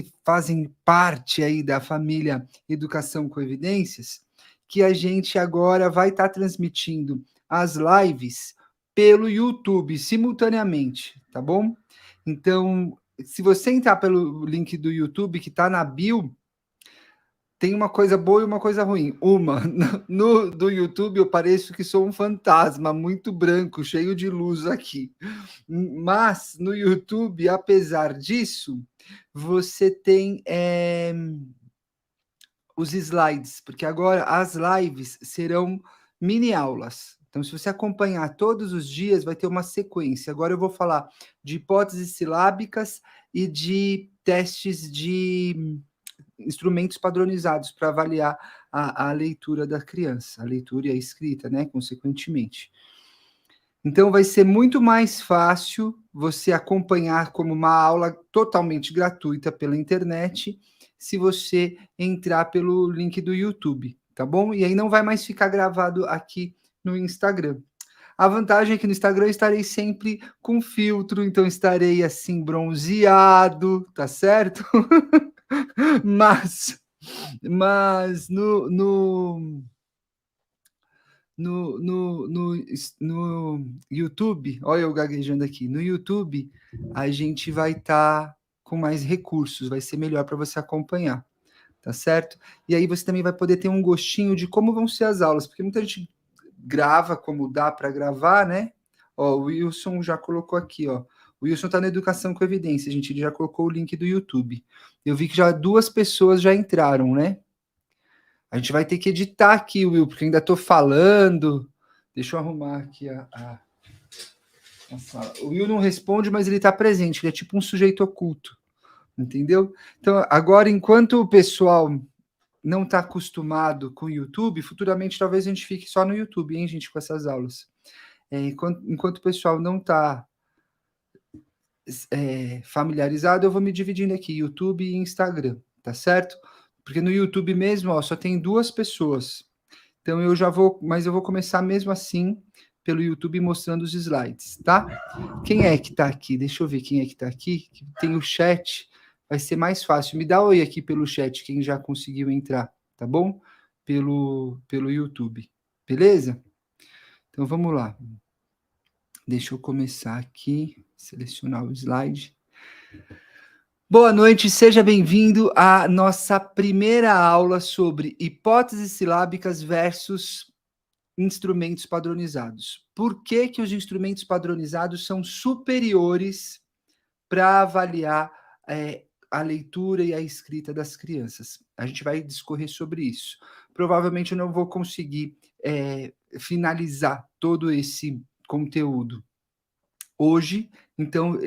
que fazem parte aí da família Educação com Evidências, que a gente agora vai estar transmitindo as lives pelo YouTube simultaneamente, tá bom? Então, se você entrar pelo link do YouTube que está na bio, tem uma coisa boa e uma coisa ruim. Do YouTube eu pareço que sou um fantasma muito branco, cheio de luz aqui. Mas no YouTube, apesar disso, você tem os slides, porque agora as lives serão mini aulas. Então, se você acompanhar todos os dias, vai ter uma sequência. Agora eu vou falar de hipóteses silábicas e de testes de instrumentos padronizados para avaliar a leitura da criança, a leitura e a escrita, né, consequentemente. Então, vai ser muito mais fácil você acompanhar como uma aula totalmente gratuita pela internet, se você entrar pelo link do YouTube, tá bom? E aí não vai mais ficar gravado aqui no Instagram. A vantagem é que no Instagram eu estarei sempre com filtro, então estarei assim bronzeado, tá certo? Mas no YouTube, olha eu gaguejando aqui, no YouTube a gente vai estar com mais recursos, vai ser melhor para você acompanhar, tá certo? E aí você também vai poder ter um gostinho de como vão ser as aulas, porque muita gente grava como dá para gravar, né? Ó, o Wilson já colocou aqui, ó. O Wilson está na Educação com Evidência, gente, ele já colocou o link do YouTube. Eu vi que já 2 pessoas já entraram, né? A gente vai ter que editar aqui, Will, porque ainda estou falando. Deixa eu arrumar aqui a sala. O Will não responde, mas ele está presente. Ele é tipo um sujeito oculto, entendeu? Então, agora, enquanto o pessoal não está acostumado com o YouTube, futuramente talvez a gente fique só no YouTube, hein, gente, com essas aulas. Enquanto o pessoal não está familiarizado, eu vou me dividindo aqui, YouTube e Instagram, tá certo? Porque no YouTube mesmo, ó, só tem 2 pessoas. Então eu já vou, mas eu vou começar mesmo assim pelo YouTube mostrando os slides, tá? Quem é que tá aqui? Deixa eu ver quem é que tá aqui. Tem o chat, vai ser mais fácil. Me dá oi aqui pelo chat, quem já conseguiu entrar, tá bom? Pelo YouTube, beleza? Então vamos lá. Deixa eu começar aqui, selecionar o slide. Boa noite, seja bem-vindo à nossa primeira aula sobre hipóteses silábicas versus instrumentos padronizados. Por que que os instrumentos padronizados são superiores para avaliar a leitura e a escrita das crianças? A gente vai discorrer sobre isso. Provavelmente eu não vou conseguir finalizar todo esse conteúdo hoje, então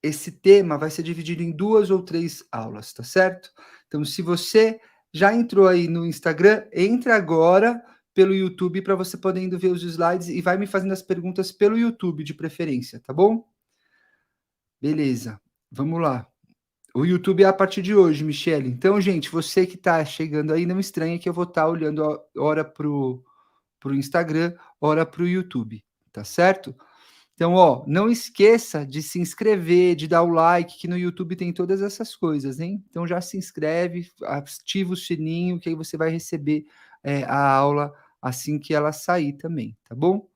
esse tema vai ser dividido em 2 ou 3 aulas, tá certo? Então, se você já entrou aí no Instagram, entra agora pelo YouTube para você poder ver os slides e vai me fazendo as perguntas pelo YouTube, de preferência, tá bom? Beleza, vamos lá. O YouTube é a partir de hoje, Michele. Então, gente, você que está chegando aí, não estranha que eu vou estar olhando hora para o Instagram, hora para o YouTube, tá certo? Então, ó, não esqueça de se inscrever, de dar o like, que no YouTube tem todas essas coisas, hein? Então já se inscreve, ativa o sininho, que aí você vai receber a aula assim que ela sair também, tá bom?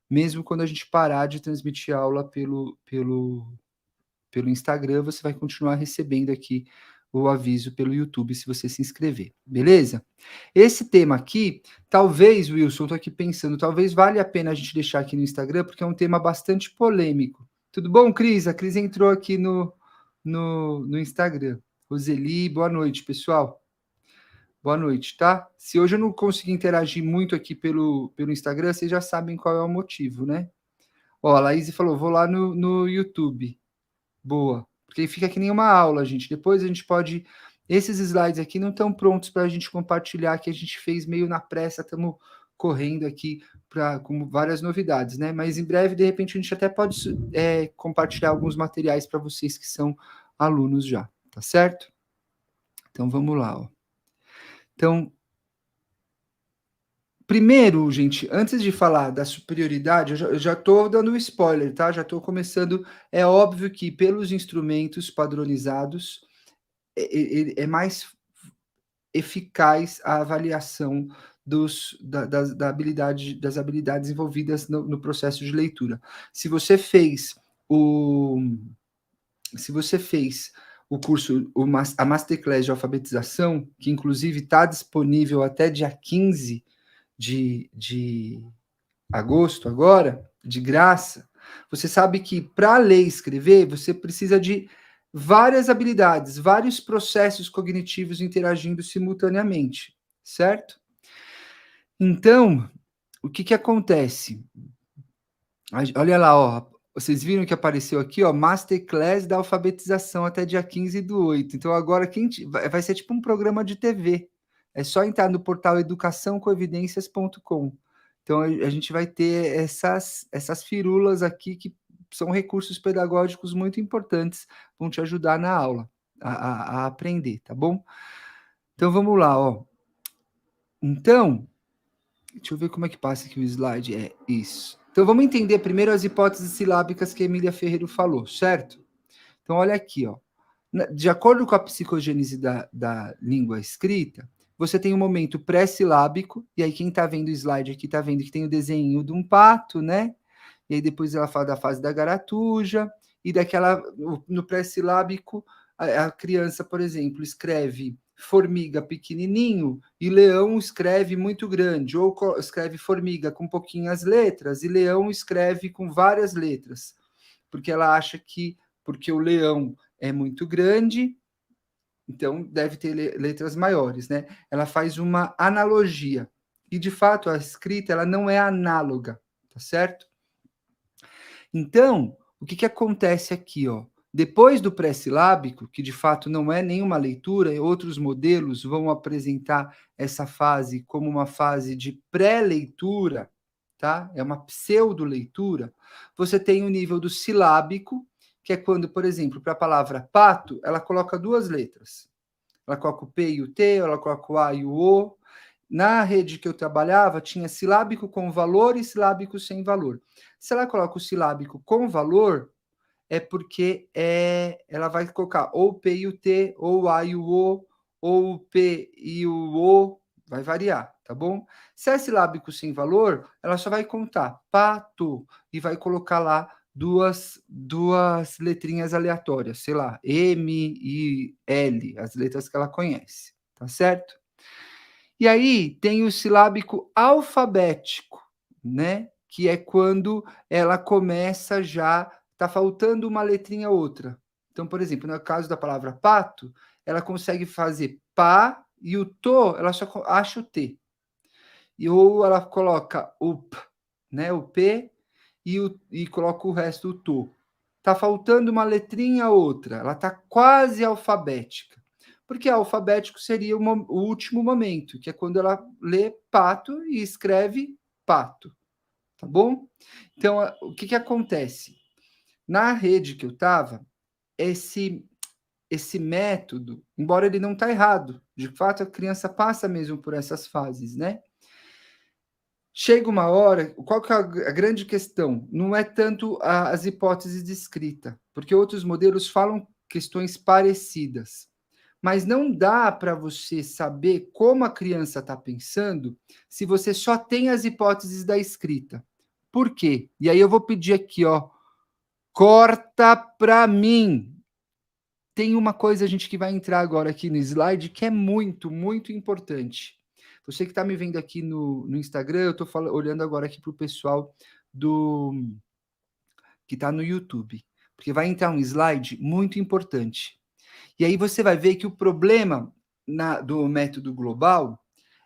Mesmo quando a gente parar de transmitir a aula pelo Instagram, você vai continuar recebendo aqui o aviso pelo YouTube se você se inscrever, beleza? Esse tema aqui, talvez, Wilson, estou aqui pensando, talvez valha a pena a gente deixar aqui no Instagram, porque é um tema bastante polêmico. Tudo bom, Cris? A Cris entrou aqui no Instagram. Roseli, boa noite, pessoal. Boa noite, tá? Se hoje eu não conseguir interagir muito aqui pelo Instagram, vocês já sabem qual é o motivo, né? Ó, a Laís falou, vou lá no YouTube. Boa. Porque fica que nem uma aula, gente. Depois a gente pode... Esses slides aqui não estão prontos para a gente compartilhar, que a gente fez meio na pressa, estamos correndo aqui com várias novidades, né? Mas em breve, de repente, a gente até pode compartilhar alguns materiais para vocês que são alunos já, tá certo? Então, vamos lá, ó. Então, primeiro, gente, antes de falar da superioridade, eu já estou dando spoiler, tá? Já estou começando. É óbvio que pelos instrumentos padronizados, é mais eficaz a avaliação das habilidades envolvidas no processo de leitura. Se você fez o curso, a Masterclass de alfabetização, que inclusive está disponível até dia 15 de agosto agora, de graça, você sabe que para ler e escrever, você precisa de várias habilidades, vários processos cognitivos interagindo simultaneamente, certo? Então, o que acontece? Olha lá, ó, vocês viram que apareceu aqui, ó, Masterclass da alfabetização até dia 15/8. Então, agora vai ser tipo um programa de TV. É só entrar no portal educaçãocoevidências.com. Então, a gente vai ter essas firulas aqui que são recursos pedagógicos muito importantes, vão te ajudar na aula a aprender, tá bom? Então, vamos lá, ó. Então, deixa eu ver como é que passa aqui o slide. É isso. Então, vamos entender primeiro as hipóteses silábicas que a Emília Ferreiro falou, certo? Então, olha aqui, ó. De acordo com a psicogênese da língua escrita, você tem um momento pré-silábico, e aí quem está vendo o slide aqui está vendo que tem o desenho de um pato, né? E aí depois ela fala da fase da garatuja, e no pré-silábico, a criança, por exemplo, escreve formiga pequenininho e leão escreve muito grande, ou escreve formiga com pouquinhas letras e leão escreve com várias letras, porque ela acha que, porque o leão é muito grande, então deve ter letras maiores, né? Ela faz uma analogia, e de fato a escrita ela não é análoga, tá certo? Então, o que acontece aqui, ó? Depois do pré-silábico, que de fato não é nenhuma leitura, outros modelos vão apresentar essa fase como uma fase de pré-leitura, tá? É uma pseudo-leitura. Você tem o nível do silábico, que é quando, por exemplo, para a palavra pato, ela coloca duas letras. Ela coloca o P e o T, ela coloca o A e o O. Na rede que eu trabalhava, tinha silábico com valor e silábico sem valor. Se ela coloca o silábico com valor, é porque ela vai colocar ou o P e o T, ou o A e o O, ou o P e o O, vai variar, tá bom? Se é silábico sem valor, ela só vai contar pato e vai colocar lá duas letrinhas aleatórias, sei lá, M e L, as letras que ela conhece, tá certo? E aí tem o silábico alfabético, né? Que é quando ela começa já, tá faltando uma letrinha ou outra. Então, por exemplo, no caso da palavra pato, ela consegue fazer pá e o to, ela só acha o T. Ou ela coloca o p, né? O P e coloca o resto do to. Tá faltando uma letrinha ou outra, ela tá quase alfabética. Porque alfabético seria o último momento, que é quando ela lê pato e escreve pato, tá bom? Então, o que acontece? Na rede que eu estava, esse método, embora ele não está errado, de fato a criança passa mesmo por essas fases, né? Chega uma hora, qual que é a grande questão? Não é tanto as hipóteses de escrita, porque outros modelos falam questões parecidas. Mas não dá para você saber como a criança está pensando se você só tem as hipóteses da escrita. Por quê? E aí eu vou pedir aqui, ó, corta para mim. Tem uma coisa, gente, que vai entrar agora aqui no slide que é muito, muito importante. Você que está me vendo aqui no Instagram, eu estou olhando agora aqui para o pessoal que está no YouTube, porque vai entrar um slide muito importante. E aí você vai ver que o problema do método global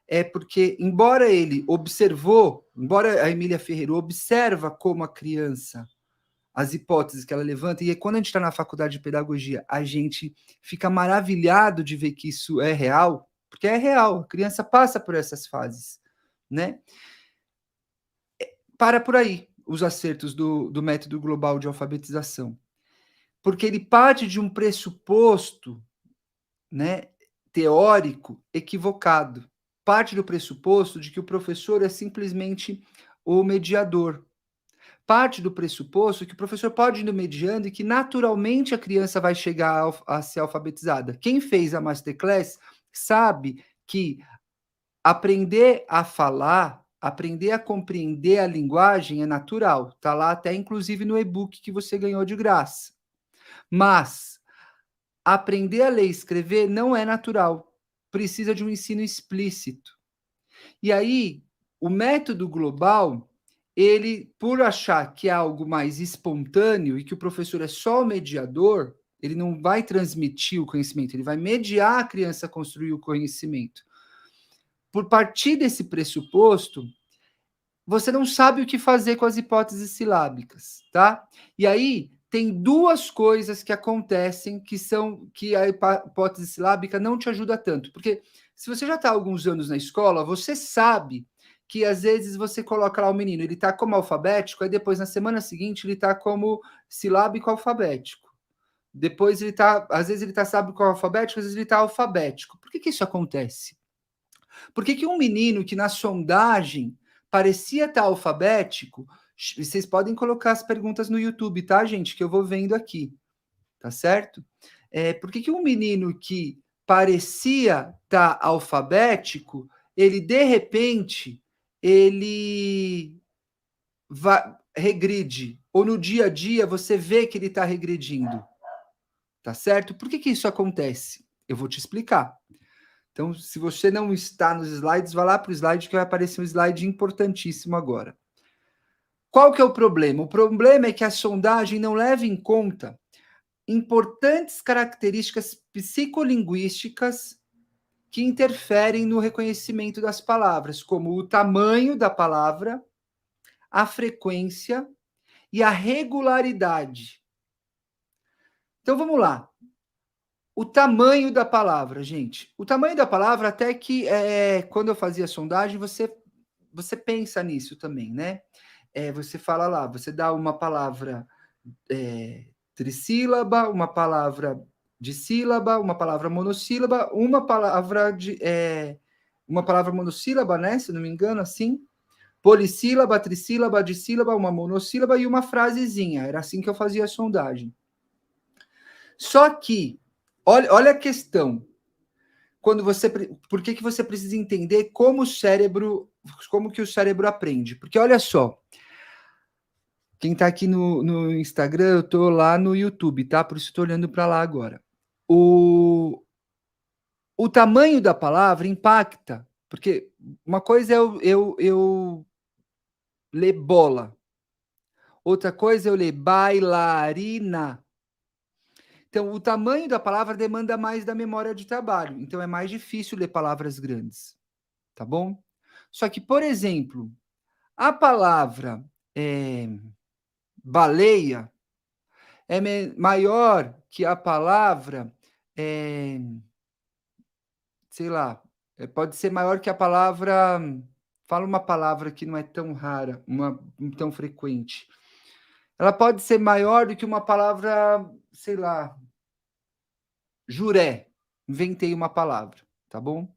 é porque, embora a Emília Ferreira observa como a criança, as hipóteses que ela levanta, e quando a gente está na faculdade de pedagogia, a gente fica maravilhado de ver que isso é real, porque é real, a criança passa por essas fases, né? Para por aí os acertos do método global de alfabetização, porque ele parte de um pressuposto, né, teórico equivocado. Parte do pressuposto de que o professor é simplesmente o mediador. parte do pressuposto que o professor pode ir no mediando e que naturalmente a criança vai chegar a ser alfabetizada. Quem fez a Masterclass sabe que aprender a falar, aprender a compreender a linguagem é natural. Está lá até inclusive no e-book que você ganhou de graça. Mas aprender a ler e escrever não é natural. Precisa de um ensino explícito. E aí, o método global, ele, por achar que é algo mais espontâneo e que o professor é só o mediador, ele não vai transmitir o conhecimento, ele vai mediar a criança a construir o conhecimento. Por partir desse pressuposto, você não sabe o que fazer com as hipóteses silábicas, tá? E aí tem duas coisas que acontecem que a hipótese silábica não te ajuda tanto, porque se você já está há alguns anos na escola, você sabe que às vezes você coloca lá o menino, ele está como alfabético, aí depois na semana seguinte ele está como silábico alfabético. Depois ele está, às vezes ele está silábico alfabético, às vezes ele está alfabético. Por que isso acontece? Por que um menino que na sondagem parecia estar alfabético, vocês podem colocar as perguntas no YouTube, tá, gente? Que eu vou vendo aqui, tá certo? Por que um menino que parecia estar alfabético, ele, de repente, ele regride? Ou no dia a dia você vê que ele está regredindo, tá certo? Por que isso acontece? Eu vou te explicar. Então, se você não está nos slides, vá lá para o slide que vai aparecer um slide importantíssimo agora. Qual que é o problema? O problema é que a sondagem não leva em conta importantes características psicolinguísticas que interferem no reconhecimento das palavras, como o tamanho da palavra, a frequência e a regularidade. Então, vamos lá. O tamanho da palavra, gente. O tamanho da palavra, até que quando eu fazia a sondagem, você pensa nisso também, né? Você fala lá, você dá uma palavra trissílaba, uma palavra dissílaba, uma palavra monossílaba, uma palavra monossílaba, né? Se não me engano, assim. Polissílaba, trissílaba, dissílaba, uma monossílaba e uma frasezinha. Era assim que eu fazia a sondagem. Só que olha a questão. Por que você precisa entender como que o cérebro aprende? Porque olha só, quem está aqui no Instagram, eu estou lá no YouTube, tá? Por isso estou olhando para lá agora. O tamanho da palavra impacta, porque uma coisa é eu ler bola, outra coisa é eu ler bailarina. Então, o tamanho da palavra demanda mais da memória de trabalho. Então, é mais difícil ler palavras grandes. Tá bom? Só que, por exemplo, a palavra baleia é maior que a palavra, sei lá, pode ser maior que a palavra. Fala uma palavra que não é tão rara, tão frequente. Ela pode ser maior do que uma palavra, sei lá, juré. Inventei uma palavra, tá bom?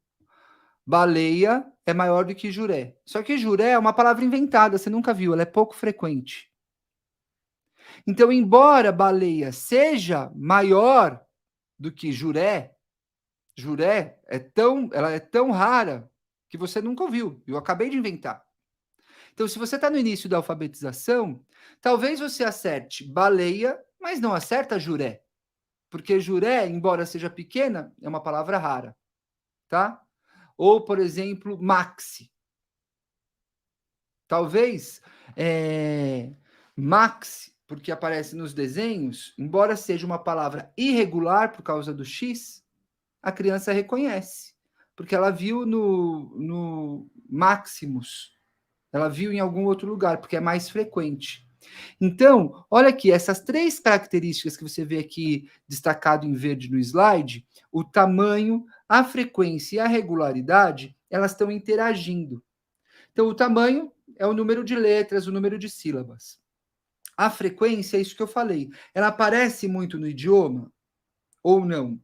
Baleia é maior do que juré. Só que juré é uma palavra inventada, você nunca viu, ela é pouco frequente. Então, embora baleia seja maior do que juré, ela é tão rara que você nunca ouviu. Eu acabei de inventar. Então, se você está no início da alfabetização, talvez você acerte baleia, mas não acerta juré. Porque juré, embora seja pequena, é uma palavra rara. Tá? Ou, por exemplo, maxi. Talvez maxi, porque aparece nos desenhos, embora seja uma palavra irregular por causa do X, a criança reconhece, porque ela viu no Maximus, ela viu em algum outro lugar, porque é mais frequente. Então, olha aqui, essas três características que você vê aqui destacado em verde no slide, o tamanho, a frequência e a regularidade, elas estão interagindo. Então, o tamanho é o número de letras, o número de sílabas. A frequência é isso que eu falei. Ela aparece muito no idioma ou não?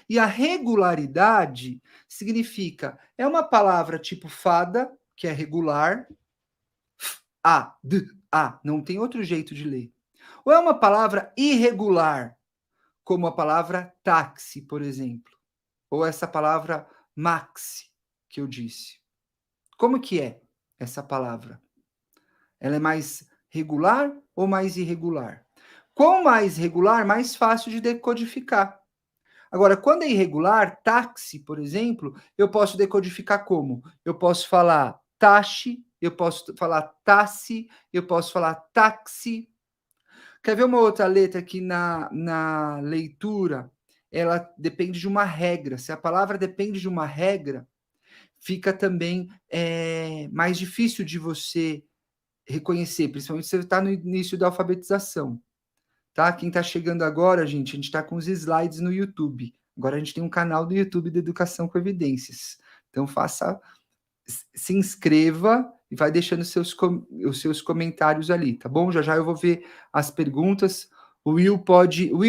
E a regularidade significa, é uma palavra tipo fada, que é regular, a, d, A, não tem outro jeito de ler. Ou é uma palavra irregular, como a palavra táxi, por exemplo. Ou essa palavra maxi, que eu disse. Como que é essa palavra? Ela é mais regular ou mais irregular? Quanto mais regular, mais fácil de decodificar. Agora, quando é irregular, táxi, por exemplo, eu posso decodificar como? Eu posso falar taxi, eu posso falar taxi, eu posso falar táxi. Quer ver uma outra letra que na leitura ela depende de uma regra? Se a palavra depende de uma regra, fica também mais difícil de você reconhecer, principalmente se você está no início da alfabetização. Tá? Quem está chegando agora, gente, a gente está com os slides no YouTube. Agora a gente tem um canal do YouTube de Educação com Evidências. Então se inscreva e vai deixando os seus comentários ali, tá bom? Já já eu vou ver as perguntas. Will,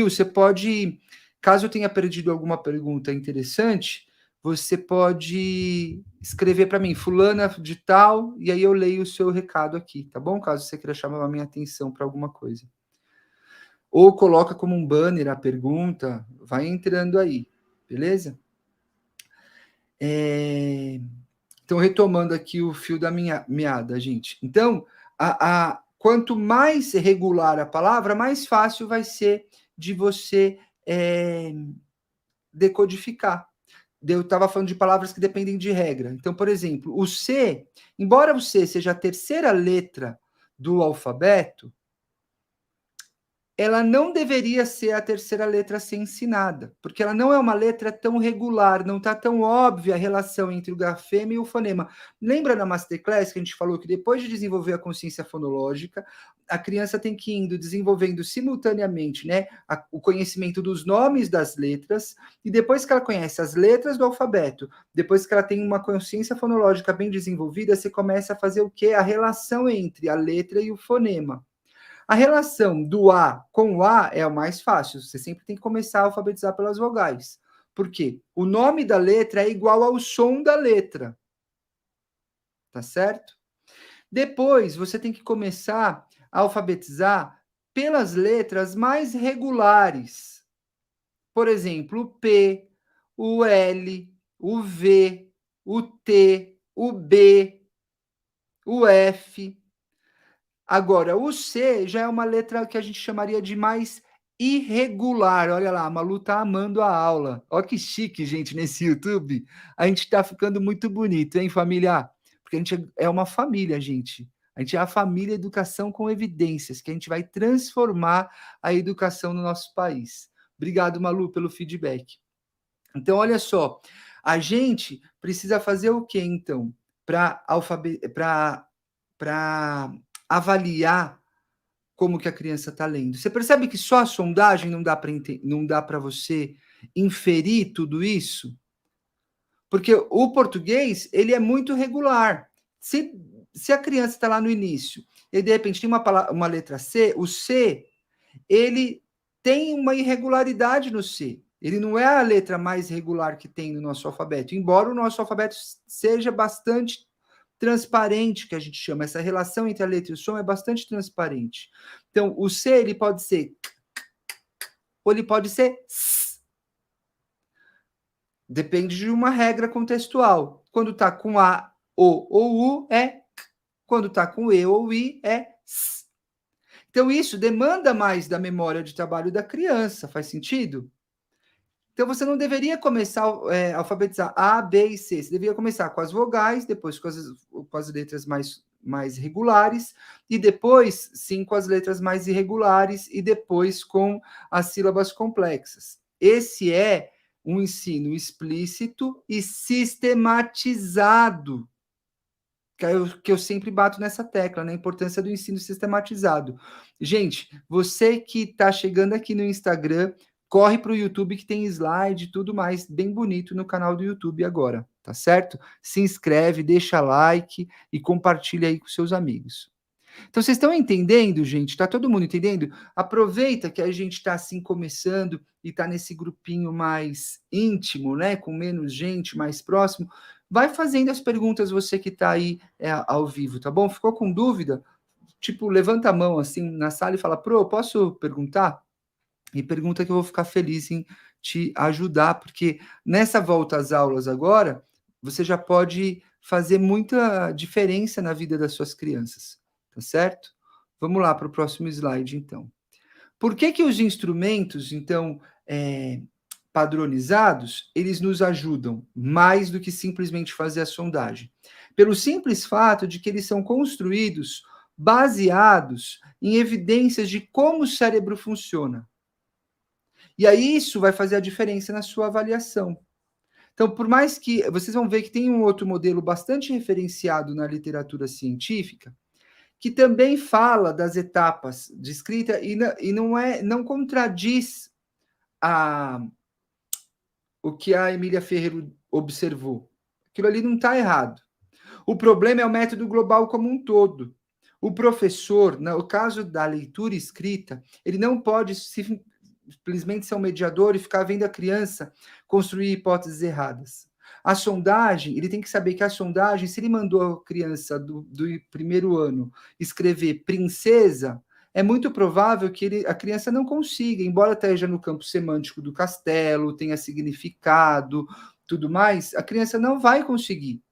você pode, caso eu tenha perdido alguma pergunta interessante, você pode escrever para mim, fulana de tal, e aí eu leio o seu recado aqui, tá bom? Caso você queira chamar a minha atenção para alguma coisa. Ou coloca como um banner a pergunta, vai entrando aí, beleza? Então, retomando aqui o fio da minha meada, gente. Então, quanto mais regular a palavra, mais fácil vai ser de você decodificar. Eu estava falando de palavras que dependem de regra. Então, por exemplo, o C, embora o C seja a terceira letra do alfabeto, ela não deveria ser a terceira letra a ser ensinada, porque ela não é uma letra tão regular, não está tão óbvia a relação entre o grafema e o fonema. Lembra na Masterclass que a gente falou que depois de desenvolver a consciência fonológica, a criança tem que ir indo desenvolvendo simultaneamente, né, o conhecimento dos nomes das letras, e depois que ela conhece as letras do alfabeto, depois que ela tem uma consciência fonológica bem desenvolvida, você começa a fazer o quê? A relação entre a letra e o fonema. A relação do A com o A é o mais fácil. Você sempre tem que começar a alfabetizar pelas vogais. Por quê? O nome da letra é igual ao som da letra. Tá certo? Depois, você tem que começar a alfabetizar pelas letras mais regulares. Por exemplo, o P, o L, o V, o T, o B, o F. Agora, o C já é uma letra que a gente chamaria de mais irregular. Olha lá, a Malu tá amando a aula. Olha que chique, gente, nesse YouTube. A gente tá ficando muito bonito, hein, família? Porque a gente é uma família, gente. A gente é a família Educação com Evidências, que a gente vai transformar a educação no nosso país. Obrigado, Malu, pelo feedback. Então, olha só, a gente precisa fazer o quê, então, para avaliar como que a criança está lendo? Você percebe que só a sondagem não dá para você inferir tudo isso? Porque o português, ele é muito regular. Se a criança está lá no início e de repente tem uma letra C, o C, ele tem uma irregularidade no C. Ele não é a letra mais regular que tem no nosso alfabeto, embora o nosso alfabeto seja bastante transparente, que a gente chama. Essa relação entre a letra e o som é bastante transparente. Então, o C, ele pode ser ou ele pode ser S. Depende de uma regra contextual. Quando está com A, O ou U, é K. Quando está com E ou I, é S. Então, isso demanda mais da memória de trabalho da criança. Faz sentido? Então, você não deveria começar a alfabetizar A, B e C. Você deveria começar com as vogais, depois com as letras mais regulares, e depois, sim, com as letras mais irregulares, e depois com as sílabas complexas. Esse é um ensino explícito e sistematizado, que eu sempre bato nessa tecla, né? A importância do ensino sistematizado. Gente, você que está chegando aqui no Instagram, corre para o YouTube que tem slide e tudo mais bem bonito no canal do YouTube agora, tá certo? Se inscreve, deixa like e compartilha aí com seus amigos. Então, vocês estão entendendo, gente? Tá todo mundo entendendo? Aproveita que a gente está assim começando e está nesse grupinho mais íntimo, né? Com menos gente, mais próximo. Vai fazendo as perguntas, você que está aí ao vivo, tá bom? Ficou com dúvida? tipo, levanta a mão, assim, na sala e fala: "Pro, posso perguntar?" E pergunta que eu vou ficar feliz em te ajudar, porque nessa volta às aulas agora, você já pode fazer muita diferença na vida das suas crianças, tá certo? Vamos lá para o próximo slide, então. Por que que os instrumentos, então, padronizados, eles nos ajudam mais do que simplesmente fazer a sondagem? Pelo simples fato de que eles são construídos baseados em evidências de como o cérebro funciona. E aí isso vai fazer a diferença na sua avaliação. Então, por mais que vocês vão ver que tem um outro modelo bastante referenciado na literatura científica, que também fala das etapas de escrita e não contradiz a, o que a Emília Ferreiro observou. Aquilo ali não está errado. O problema é o método global como um todo. O professor, no caso da leitura escrita, ele não pode simplesmente ser um mediador e ficar vendo a criança construir hipóteses erradas. A sondagem, ele tem que saber que a sondagem, se ele mandou a criança do primeiro ano escrever princesa, é muito provável que a criança não consiga, embora esteja no campo semântico do castelo, tenha significado, tudo mais, a criança não vai conseguir.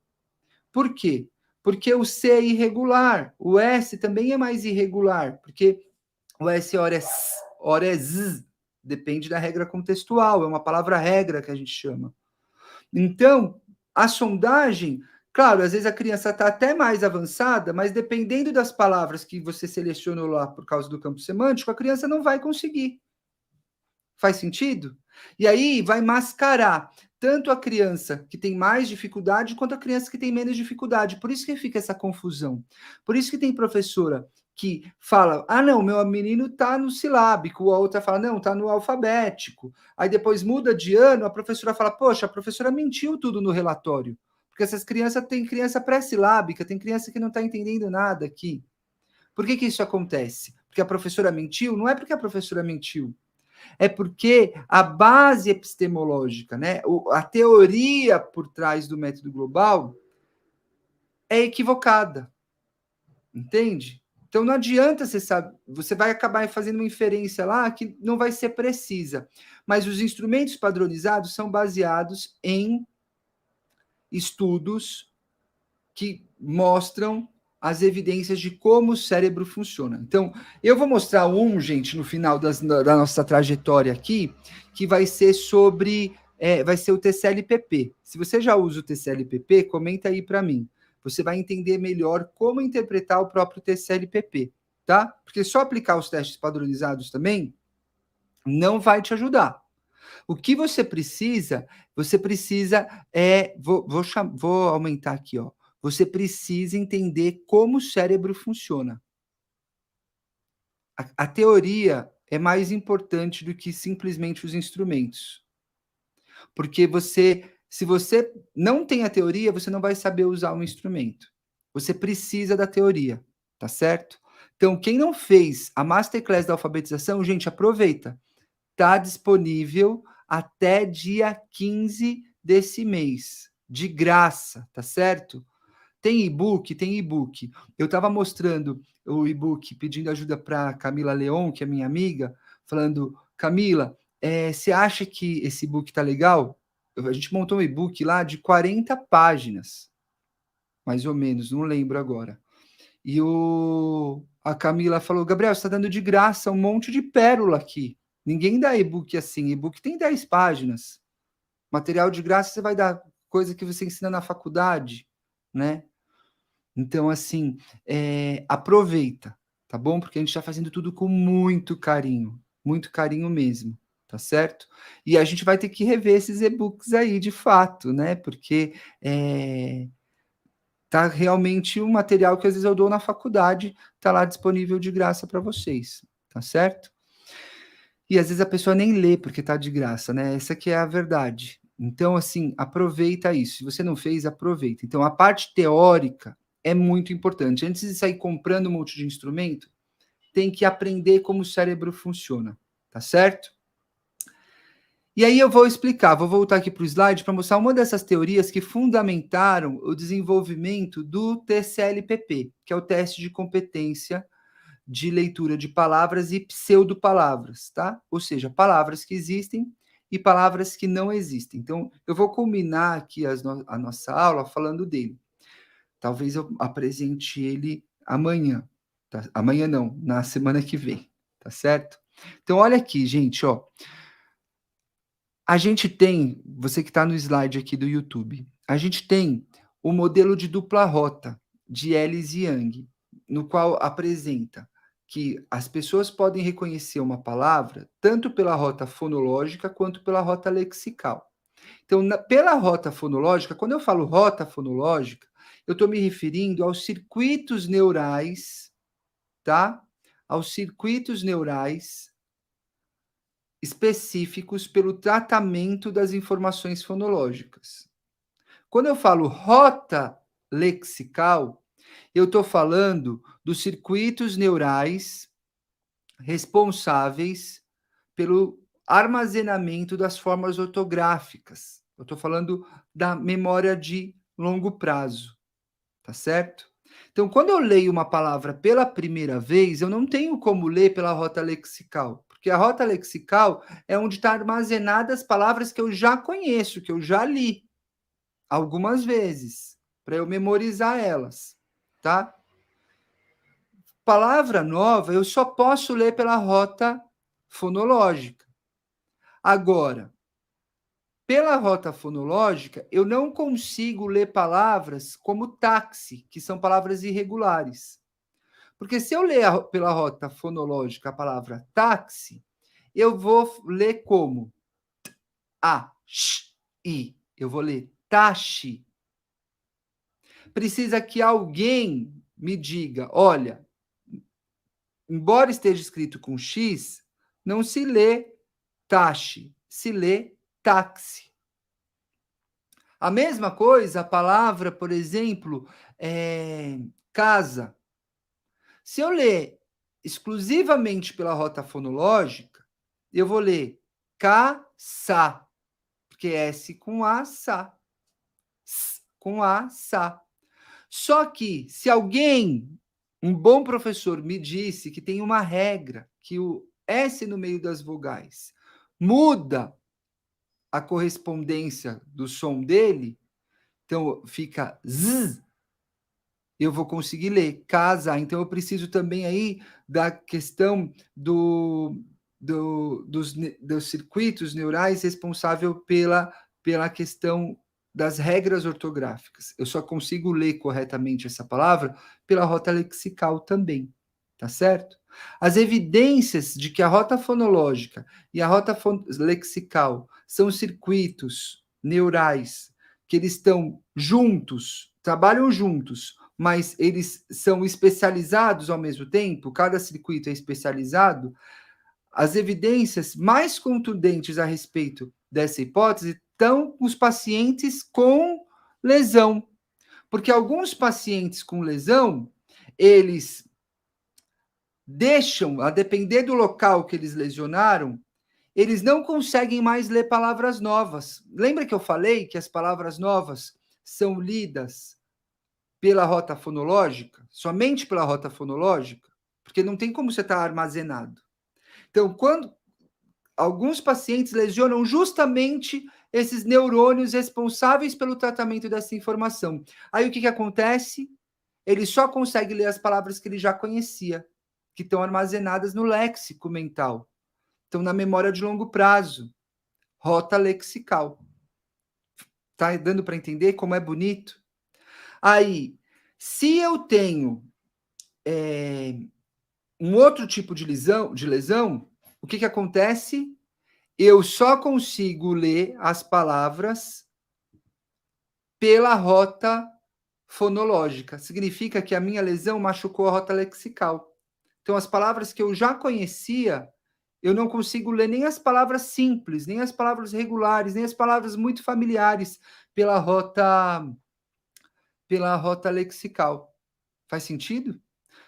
Por quê? Porque o C é irregular, o S também é mais irregular, porque o S ora é Z, depende da regra contextual, é uma palavra-regra que a gente chama. Então, a sondagem, claro, às vezes a criança está até mais avançada, mas dependendo das palavras que você selecionou lá por causa do campo semântico, a criança não vai conseguir. Faz sentido? E aí vai mascarar tanto a criança que tem mais dificuldade quanto a criança que tem menos dificuldade. Por isso que fica essa confusão. Por isso que tem professora que fala: ah, não, meu menino está no silábico, a outra fala: não, está no alfabético. Aí depois muda de ano, a professora fala: poxa, a professora mentiu tudo no relatório. Porque essas crianças têm criança pré-silábica, tem criança que não está entendendo nada aqui. Por que isso acontece? Porque a professora mentiu? Não é porque a professora mentiu. É porque a base epistemológica, né, a teoria por trás do método global é equivocada. Entende? Então não adianta você saber, você vai acabar fazendo uma inferência lá que não vai ser precisa. Mas os instrumentos padronizados são baseados em estudos que mostram as evidências de como o cérebro funciona. Então, eu vou mostrar gente, no final da nossa trajetória aqui, que vai ser sobre, vai ser o TCLPP. Se você já usa o TCLPP, comenta aí para mim. Você vai entender melhor como interpretar o próprio TCLPP, tá? Porque só aplicar os testes padronizados também não vai te ajudar. O que você precisa vou aumentar aqui, ó. Você precisa entender como o cérebro funciona. A teoria é mais importante do que simplesmente os instrumentos. Porque se você não tem a teoria, você não vai saber usar um instrumento. Você precisa da teoria, tá certo? Então, quem não fez a Masterclass da alfabetização, gente, aproveita. Está disponível até dia 15 desse mês, de graça, tá certo? Tem e-book? Tem e-book. Eu estava mostrando o e-book, pedindo ajuda para Camila Leon, que é minha amiga, falando: Camila, você acha que esse e-book tá legal? A gente montou um e-book lá de 40 páginas, mais ou menos, não lembro agora. E a Camila falou: Gabriel, você está dando de graça um monte de pérola aqui. Ninguém dá e-book assim. E-book tem 10 páginas. Material de graça você vai dar coisa que você ensina na faculdade, né? Então, assim, aproveita, tá bom? Porque a gente está fazendo tudo com muito carinho mesmo, tá certo? E a gente vai ter que rever esses e-books aí, de fato, né? Porque tá realmente um material que às vezes eu dou na faculdade, tá lá disponível de graça para vocês, tá certo? E às vezes a pessoa nem lê porque tá de graça, né? Essa que é a verdade. Então, assim, aproveita isso. Se você não fez, aproveita. Então, a parte teórica é muito importante. Antes de sair comprando um monte de instrumento, tem que aprender como o cérebro funciona, tá certo? E aí eu vou explicar, vou voltar aqui para o slide para mostrar uma dessas teorias que fundamentaram o desenvolvimento do TCLPP, que é o teste de competência de leitura de palavras e pseudopalavras, tá? Ou seja, palavras que existem e palavras que não existem. Então, eu vou culminar aqui a nossa aula falando dele. Talvez eu apresente ele amanhã. Tá? Amanhã não, na semana que vem, tá certo? Então, olha aqui, gente, ó. A gente tem, você que está no slide aqui do YouTube, a gente tem o modelo de dupla rota de Ellis e Yang, no qual apresenta que as pessoas podem reconhecer uma palavra tanto pela rota fonológica quanto pela rota lexical. Então, pela rota fonológica, quando eu falo rota fonológica, eu estou me referindo aos circuitos neurais, tá? Aos circuitos neurais específicos pelo tratamento das informações fonológicas. Quando eu falo rota lexical, eu estou falando dos circuitos neurais responsáveis pelo armazenamento das formas ortográficas. Eu estou falando da memória de longo prazo, tá certo? Então, quando eu leio uma palavra pela primeira vez, eu não tenho como ler pela rota lexical, porque a rota lexical é onde estão armazenadas as palavras que eu já conheço, que eu já li algumas vezes, para eu memorizar elas, tá? Palavra nova eu só posso ler pela rota fonológica. Agora, pela rota fonológica, eu não consigo ler palavras como táxi, que são palavras irregulares. Porque se eu ler pela rota fonológica a palavra táxi, eu vou ler como a, sh, i. Eu vou ler taxi. Precisa que alguém me diga, olha, embora esteja escrito com x, não se lê taxi, se lê táxi. A mesma coisa, a palavra, por exemplo, casa. Se eu ler exclusivamente pela rota fonológica, eu vou ler caça, porque é S com A, sa. S com A, sa. Só que, se alguém, um bom professor, me disse que tem uma regra, que o S no meio das vogais muda a correspondência do som dele, então fica z, eu vou conseguir ler casa. Então eu preciso também aí da questão dos circuitos neurais responsável pela questão das regras ortográficas. Eu só consigo ler corretamente essa palavra pela rota lexical também, tá certo? As evidências de que a rota fonológica e a rota lexical são circuitos neurais que eles estão juntos, trabalham juntos, mas eles são especializados ao mesmo tempo, cada circuito é especializado. As evidências mais contundentes a respeito dessa hipótese estão os pacientes com lesão, porque alguns pacientes com lesão, eles deixam, a depender do local que eles lesionaram, eles não conseguem mais ler palavras novas. Lembra que eu falei que as palavras novas são lidas pela rota fonológica? Somente pela rota fonológica? Porque não tem como você estar armazenado. Então, quando alguns pacientes lesionam justamente esses neurônios responsáveis pelo tratamento dessa informação. Aí o que acontece? Ele só consegue ler as palavras que ele já conhecia, que estão armazenadas no léxico mental. Estão na memória de longo prazo. Rota lexical. Tá dando para entender como é bonito? Aí, se eu tenho um outro tipo de lesão, o que acontece? Eu só consigo ler as palavras pela rota fonológica. Significa que a minha lesão machucou a rota lexical. Então, as palavras que eu já conhecia, eu não consigo ler nem as palavras simples, nem as palavras regulares, nem as palavras muito familiares pela rota lexical. Faz sentido?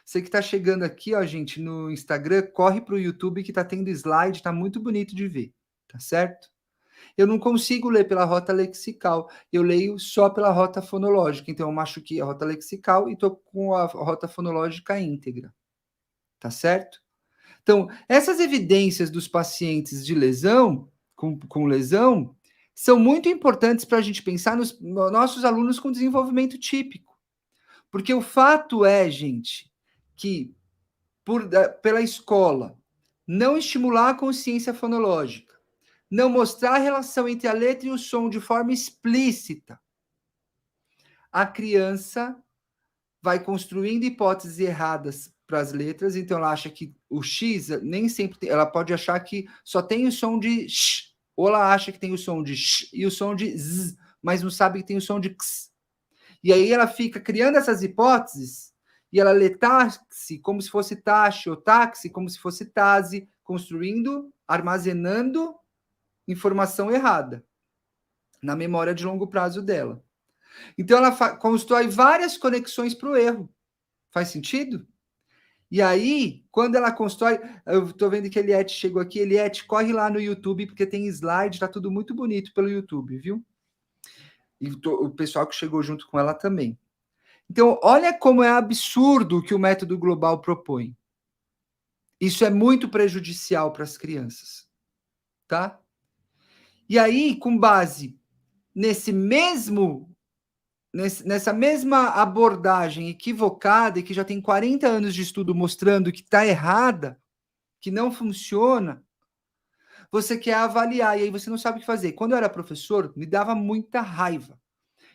Você que está chegando aqui, ó, gente, no Instagram, corre para o YouTube que está tendo slide, está muito bonito de ver, tá certo? Eu não consigo ler pela rota lexical, eu leio só pela rota fonológica. Então, eu machuquei a rota lexical e estou com a rota fonológica íntegra. tá certo? Então, essas evidências dos pacientes de lesão, com lesão, são muito importantes para a gente pensar nos nossos alunos com desenvolvimento típico. Porque o fato é, gente, que pela escola não estimular a consciência fonológica, não mostrar a relação entre a letra e o som de forma explícita, a criança vai construindo hipóteses erradas para as letras, então ela acha que o X nem sempre tem, ela pode achar que só tem o som de X, ou ela acha que tem o som de X e o som de Z, mas não sabe que tem o som de X. E aí ela fica criando essas hipóteses e ela lê táxi como se fosse taxe, ou táxi como se fosse tase, construindo, armazenando informação errada na memória de longo prazo dela. Então ela constrói várias conexões para o erro. Faz sentido? E aí, quando ela constrói, eu estou vendo que a Eliette chegou aqui. Eliette, corre lá no YouTube, porque tem slide, está tudo muito bonito pelo YouTube, viu? E o pessoal que chegou junto com ela também. Então, olha como é absurdo o que o método global propõe. Isso é muito prejudicial para as crianças, tá? E aí, com base nessa mesma abordagem equivocada e que já tem 40 anos de estudo mostrando que está errada, que não funciona, você quer avaliar e aí você não sabe o que fazer. Quando eu era professor, me dava muita raiva,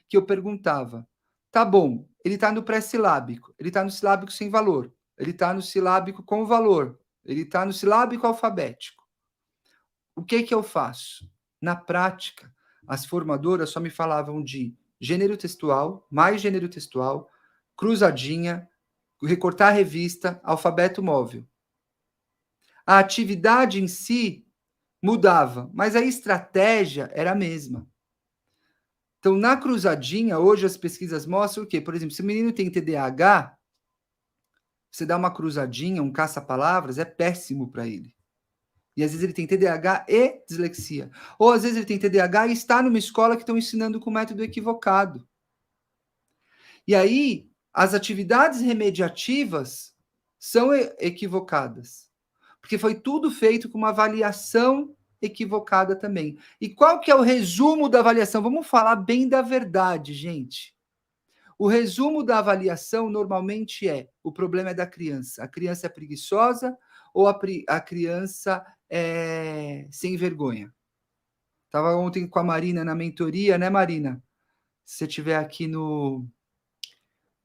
que eu perguntava, tá bom, ele está no pré-silábico, ele está no silábico sem valor, ele está no silábico com valor, ele está no silábico alfabético. O que eu faço? Na prática, as formadoras só me falavam de gênero textual, mais gênero textual, cruzadinha, recortar a revista, alfabeto móvel. A atividade em si mudava, mas a estratégia era a mesma. Então, na cruzadinha, hoje as pesquisas mostram o quê? Por exemplo, se o menino tem TDAH, você dá uma cruzadinha, um caça-palavras, é péssimo para ele. E às vezes ele tem TDAH e dislexia. Ou às vezes ele tem TDAH e está numa escola que estão ensinando com método equivocado. E aí, as atividades remediativas são equivocadas. Porque foi tudo feito com uma avaliação equivocada também. E qual que é o resumo da avaliação? Vamos falar bem da verdade, gente. O resumo da avaliação normalmente é: o problema é da criança. A criança é preguiçosa ou a criança é sem vergonha? Estava ontem com a Marina na mentoria, né, Marina? Se você estiver aqui no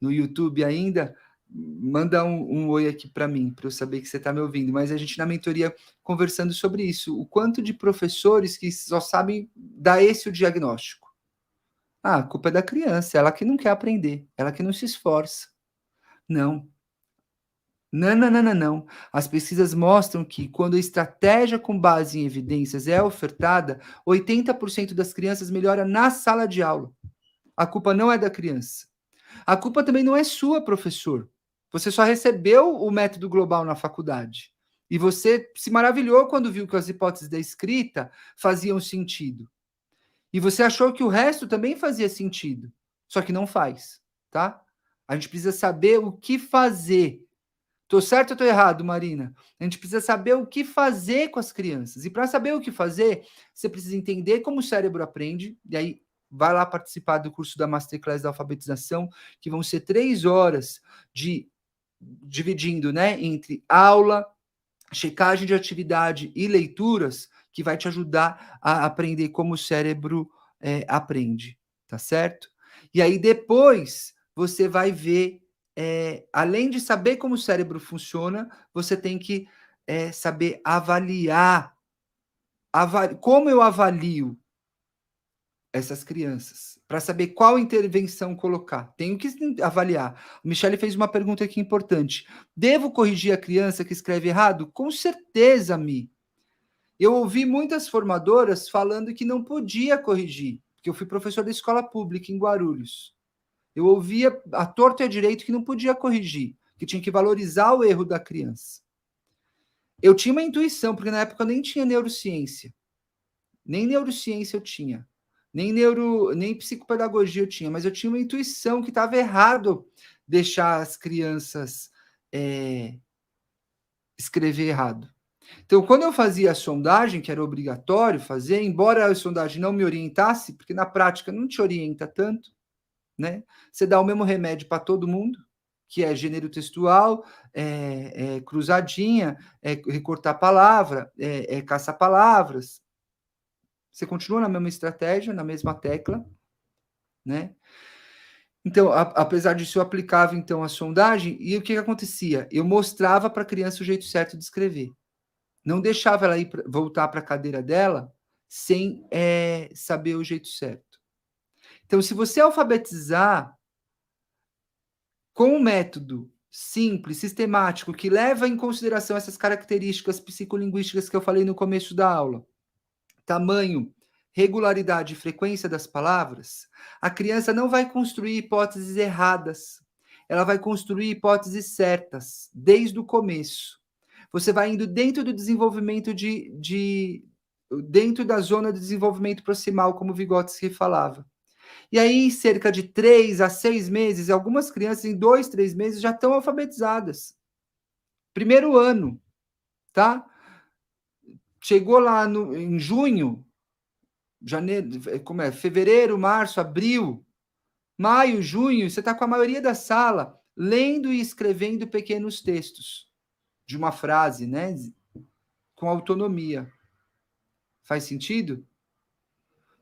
YouTube ainda, manda um oi aqui para mim, para eu saber que você está me ouvindo. Mas a gente na mentoria conversando sobre isso, o quanto de professores que só sabem dar esse o diagnóstico. Ah, a culpa é da criança, ela que não quer aprender, ela que não se esforça. Não. Não, não, não, não, não. As pesquisas mostram que quando a estratégia com base em evidências é ofertada, 80% das crianças melhora na sala de aula. A culpa não é da criança. A culpa também não é sua, professor. Você só recebeu o método global na faculdade. E você se maravilhou quando viu que as hipóteses da escrita faziam sentido. E você achou que o resto também fazia sentido. Só que não faz, tá? A gente precisa saber o que fazer. Tô certo ou tô errado, Marina? A gente precisa saber o que fazer com as crianças. E para saber o que fazer, você precisa entender como o cérebro aprende. E aí, vai lá participar do curso da Masterclass da Alfabetização, que vão ser 3 horas dividindo, né, entre aula, checagem de atividade e leituras, que vai te ajudar a aprender como o cérebro aprende, tá certo? E aí, depois, você vai ver além de saber como o cérebro funciona, você tem que saber avaliar. Como eu avalio essas crianças? Para saber qual intervenção colocar. Tenho que avaliar. A Michele fez uma pergunta aqui importante. Devo corrigir a criança que escreve errado? Com certeza, Mi. Eu ouvi muitas formadoras falando que não podia corrigir, porque eu fui professor da escola pública em Guarulhos. Eu ouvia a torto e a direito que não podia corrigir, que tinha que valorizar o erro da criança. Eu tinha uma intuição, porque na época eu nem tinha neurociência. Nem neurociência eu tinha. Nem psicopedagogia eu tinha, mas eu tinha uma intuição que estava errado deixar as crianças escrever errado. Então, quando eu fazia a sondagem, que era obrigatório fazer, embora a sondagem não me orientasse, porque na prática não te orienta tanto, né? Você dá o mesmo remédio para todo mundo, que é gênero textual, cruzadinha, recortar palavra, caçar palavras. Você continua na mesma estratégia, na mesma tecla, né? Então, apesar disso, eu aplicava então a sondagem e o que acontecia? Eu mostrava para a criança o jeito certo de escrever. Não deixava ela voltar para a cadeira dela sem saber o jeito certo. Então, se você alfabetizar com um método simples, sistemático, que leva em consideração essas características psicolinguísticas que eu falei no começo da aula, tamanho, regularidade e frequência das palavras, a criança não vai construir hipóteses erradas. Ela vai construir hipóteses certas, desde o começo. Você vai indo dentro do desenvolvimento dentro da zona de desenvolvimento proximal, como Vygotsky falava. E aí, em cerca de 3 a 6 meses, algumas crianças, em 2, 3 meses, já estão alfabetizadas. Primeiro ano, tá? Chegou lá em junho, janeiro, fevereiro, março, abril, maio, junho, você está com a maioria da sala lendo e escrevendo pequenos textos de uma frase, né? Com autonomia. Faz sentido?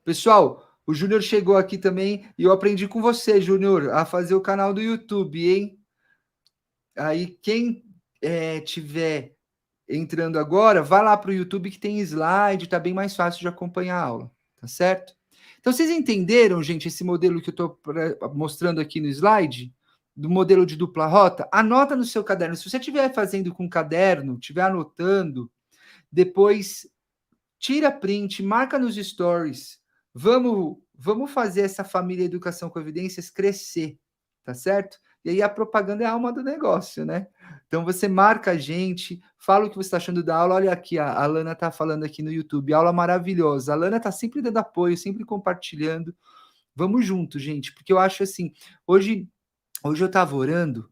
Pessoal, o Júnior chegou aqui também e eu aprendi com você, Júnior, a fazer o canal do YouTube, hein? Aí, quem tiver entrando agora, vai lá para o YouTube que tem slide, tá bem mais fácil de acompanhar a aula, tá certo? Então, vocês entenderam, gente, esse modelo que eu estou mostrando aqui no slide? Do modelo de dupla rota? Anota no seu caderno. Se você estiver fazendo com caderno, estiver anotando, depois tira print, marca nos stories. Vamos fazer essa família Educação com Evidências crescer, tá certo? E aí a propaganda é a alma do negócio, né? Então você marca a gente, fala o que você está achando da aula. Olha aqui, a Lana está falando aqui no YouTube, aula maravilhosa. A Lana está sempre dando apoio, sempre compartilhando. Vamos junto, gente, porque eu acho assim, hoje eu estava orando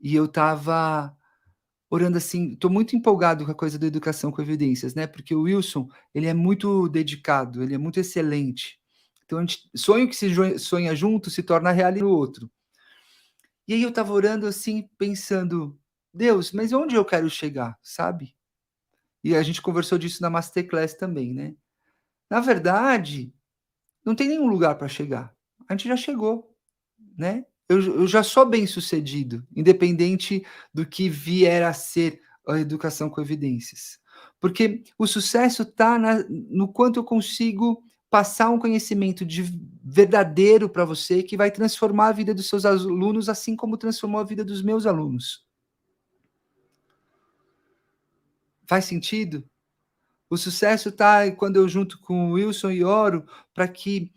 e eu estava orando assim, estou muito empolgado com a coisa da educação com evidências, né? Porque o Wilson, ele é muito dedicado, ele é muito excelente. Então, sonho que se sonha junto se torna realidade no outro. E aí eu estava orando assim, pensando, Deus, mas onde eu quero chegar, sabe? E a gente conversou disso na Masterclass também, né? Na verdade, não tem nenhum lugar para chegar. A gente já chegou, né? Eu já sou bem-sucedido, independente do que vier a ser a educação com evidências. Porque o sucesso está no quanto eu consigo passar um conhecimento verdadeiro para você que vai transformar a vida dos seus alunos, assim como transformou a vida dos meus alunos. Faz sentido? O sucesso está quando eu junto com o Wilson e oro para que,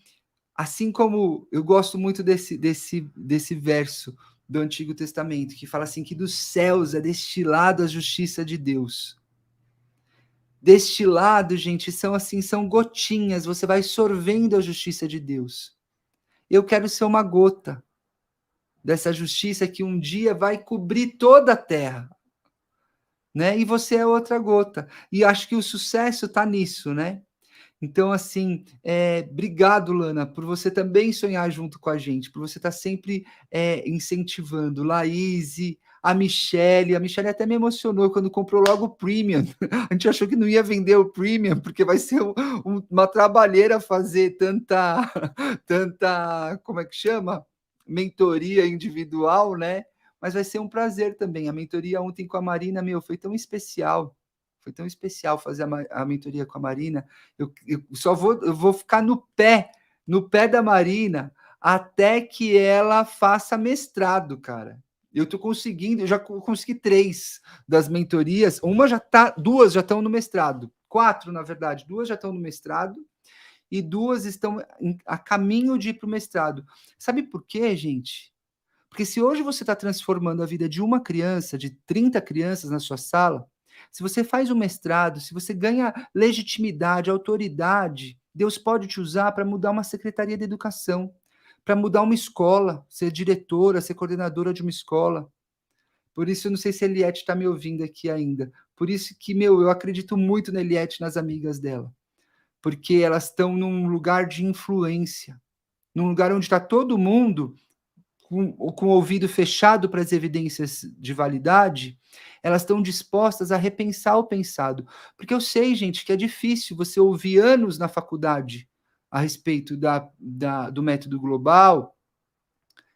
assim como eu gosto muito desse verso do Antigo Testamento, que fala assim, que dos céus é destilado a justiça de Deus. Destilado, gente, são gotinhas, você vai sorvendo a justiça de Deus. Eu quero ser uma gota dessa justiça que um dia vai cobrir toda a terra, né? E você é outra gota. E acho que o sucesso está nisso, né? Então, assim, obrigado, Lana, por você também sonhar junto com a gente, por você estar sempre incentivando. Laís, a Michelle até me emocionou quando comprou logo o Premium. A gente achou que não ia vender o Premium, porque vai ser uma trabalheira fazer tanta, como é que chama? Mentoria individual, né? Mas vai ser um prazer também. A mentoria ontem com a Marina, foi tão especial. Foi tão especial fazer a mentoria com a Marina. Eu vou ficar no pé da Marina, até que ela faça mestrado, cara. Eu tô conseguindo, eu já consegui 3 das mentorias, duas já estão no mestrado, 4, na verdade, 2 já estão no mestrado, e 2 estão a caminho de ir para o mestrado. Sabe por quê, gente? Porque se hoje você está transformando a vida de uma criança, de 30 crianças na sua sala, se você faz um mestrado, se você ganha legitimidade, autoridade, Deus pode te usar para mudar uma secretaria de educação, para mudar uma escola, ser diretora, ser coordenadora de uma escola, Por isso, eu não sei se a Eliette está me ouvindo aqui ainda. Por isso que, eu acredito muito na Eliette, nas amigas dela. Porque elas estão num lugar de influência. Num lugar onde está todo mundo com o ouvido fechado para as evidências de validade, elas estão dispostas a repensar o pensado. Porque eu sei, gente, que é difícil você ouvir anos na faculdade a respeito do método global,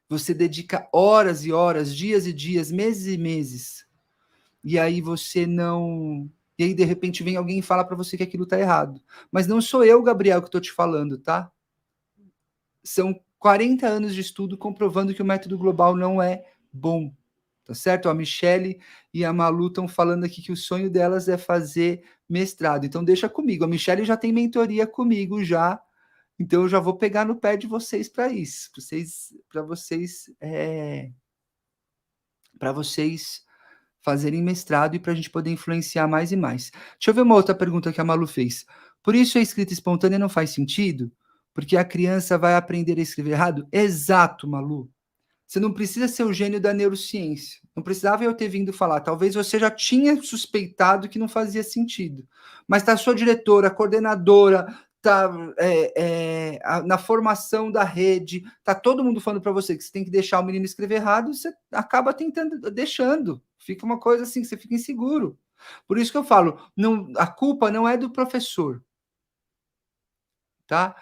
você dedica horas e horas, dias e dias, meses e meses, e aí você não... E aí, de repente, vem alguém e fala para você que aquilo está errado. Mas não sou eu, Gabriel, que estou te falando, tá? São 40 anos de estudo comprovando que o método global não é bom, tá certo? A Michele e a Malu estão falando aqui que o sonho delas é fazer mestrado. Então, deixa comigo. A Michele já tem mentoria comigo já, então eu já vou pegar no pé de vocês para isso, para vocês fazerem mestrado e para a gente poder influenciar mais e mais. Deixa eu ver uma outra pergunta que a Malu fez. Por isso a escrita espontânea não faz sentido? Porque a criança vai aprender a escrever errado? Exato, Malu. Você não precisa ser o gênio da neurociência. Não precisava eu ter vindo falar. Talvez você já tinha suspeitado que não fazia sentido. Mas tá a sua diretora, a coordenadora, tá na formação da rede, tá todo mundo falando para você que você tem que deixar o menino escrever errado, você acaba deixando. Fica uma coisa assim, você fica inseguro. Por isso que eu falo, não, a culpa não é do professor, tá?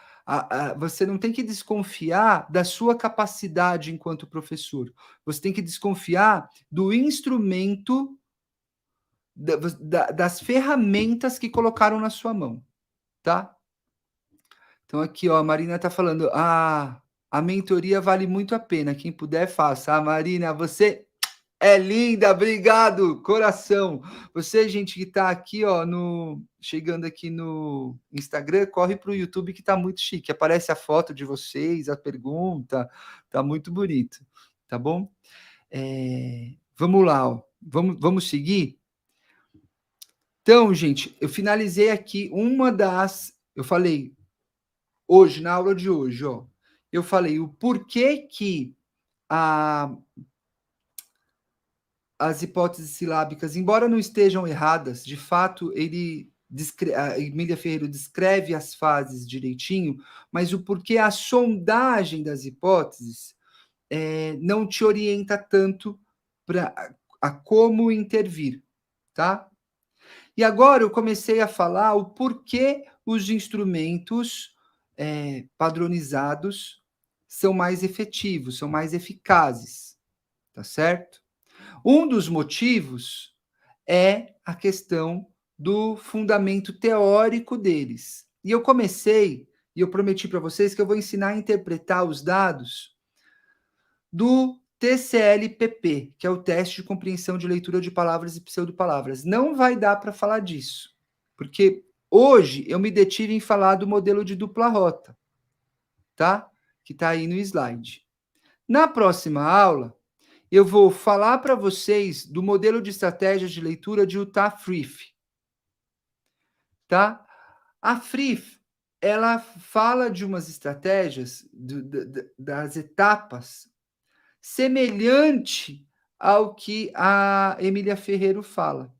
Você não tem que desconfiar da sua capacidade enquanto professor. Você tem que desconfiar do instrumento, das ferramentas que colocaram na sua mão, tá? Então aqui, ó, a Marina tá falando, a mentoria vale muito a pena, quem puder faça. Marina, você é linda, obrigado, coração. Você, gente, que tá aqui, ó, chegando aqui no Instagram, corre pro YouTube que tá muito chique. Aparece a foto de vocês, a pergunta, tá muito bonito, tá bom? Vamos lá, ó. Vamos seguir? Então, gente, eu finalizei aqui eu falei hoje, na aula de hoje, ó, eu falei o porquê que as hipóteses silábicas, embora não estejam erradas, de fato, a Emília Ferreira descreve as fases direitinho, mas o porquê a sondagem das hipóteses não te orienta tanto a como intervir, tá? E agora eu comecei a falar o porquê os instrumentos padronizados são mais efetivos, são mais eficazes, tá certo? Um dos motivos é a questão do fundamento teórico deles. E eu prometi para vocês que eu vou ensinar a interpretar os dados do TCLPP, que é o teste de compreensão de leitura de palavras e pseudopalavras. Não vai dar para falar disso, porque hoje eu me detive em falar do modelo de dupla rota, tá? Que está aí no slide. Na próxima aula, eu vou falar para vocês do modelo de estratégias de leitura de Utah Frith, tá? A Frith, ela fala de umas estratégias das etapas semelhante ao que a Emília Ferreiro fala,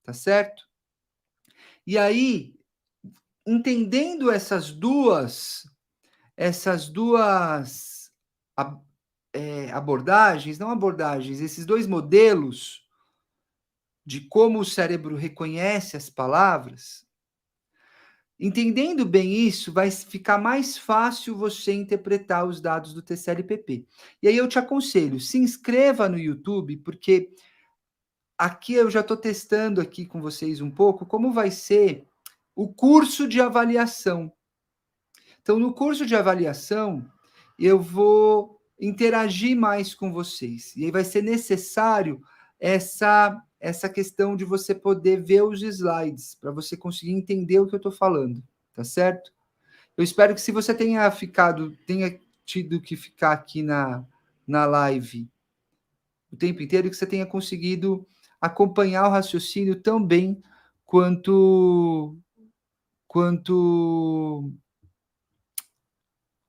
tá certo? E aí, entendendo essas duas abordagens, esses dois modelos de como o cérebro reconhece as palavras, entendendo bem isso, vai ficar mais fácil você interpretar os dados do TCLPP. E aí eu te aconselho, se inscreva no YouTube, porque aqui eu já estou testando aqui com vocês um pouco como vai ser o curso de avaliação. Então, no curso de avaliação, eu vou interagir mais com vocês. E aí vai ser necessário essa questão de você poder ver os slides, para você conseguir entender o que eu estou falando, tá certo? Eu espero que se você tenha tido que ficar aqui na live o tempo inteiro, que você tenha conseguido acompanhar o raciocínio tão bem quanto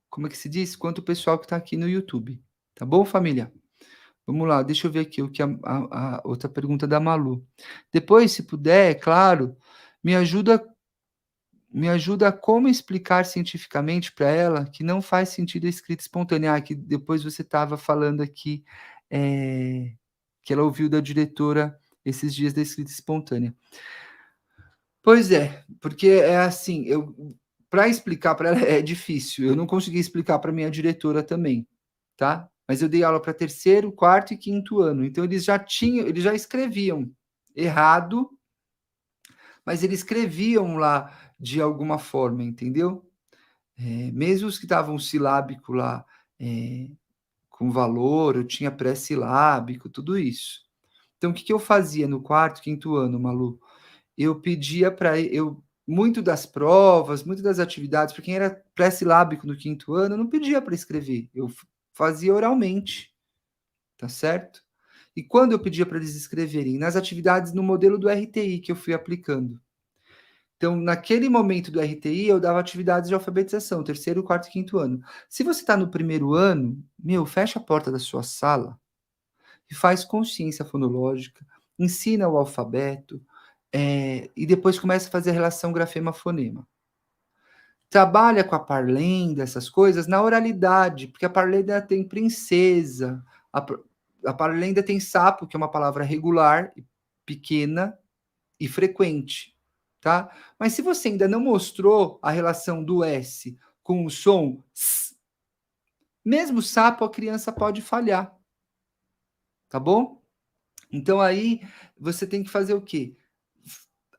como é que se diz? Quanto o pessoal que está aqui no YouTube. Tá bom, família? Vamos lá, deixa eu ver aqui o que a outra pergunta da Malu. Depois, se puder, é claro, me ajuda a como explicar cientificamente para ela que não faz sentido a escrita espontânea. Que depois você estava falando aqui, que ela ouviu da diretora esses dias da escrita espontânea. Pois é, porque é assim, para explicar para ela é difícil. Eu não consegui explicar para minha diretora também, tá? Mas eu dei aula para terceiro, quarto e quinto ano. Então eles já escreviam errado, mas eles escreviam lá de alguma forma, entendeu? Mesmo os que estavam silábico lá, com valor, eu tinha pré-silábico, tudo isso. Então, o que eu fazia no quarto, quinto ano, Malu? Eu pedia para eu muito das provas, muito das atividades, para quem era pré-silábico no quinto ano, eu não pedia para escrever, eu fazia oralmente, tá certo? E quando eu pedia para eles escreverem? Nas atividades no modelo do RTI que eu fui aplicando. Então, naquele momento do RTI, eu dava atividades de alfabetização, terceiro, quarto e quinto ano. Se você está no primeiro ano, fecha a porta da sua sala e faz consciência fonológica, ensina o alfabeto, e depois começa a fazer a relação grafema-fonema. Trabalha com a parlenda, essas coisas, na oralidade, porque a parlenda tem princesa, a parlenda tem sapo, que é uma palavra regular, pequena e frequente, tá? Mas se você ainda não mostrou a relação do S com o som S, mesmo sapo a criança pode falhar, tá bom? Então aí você tem que fazer o quê?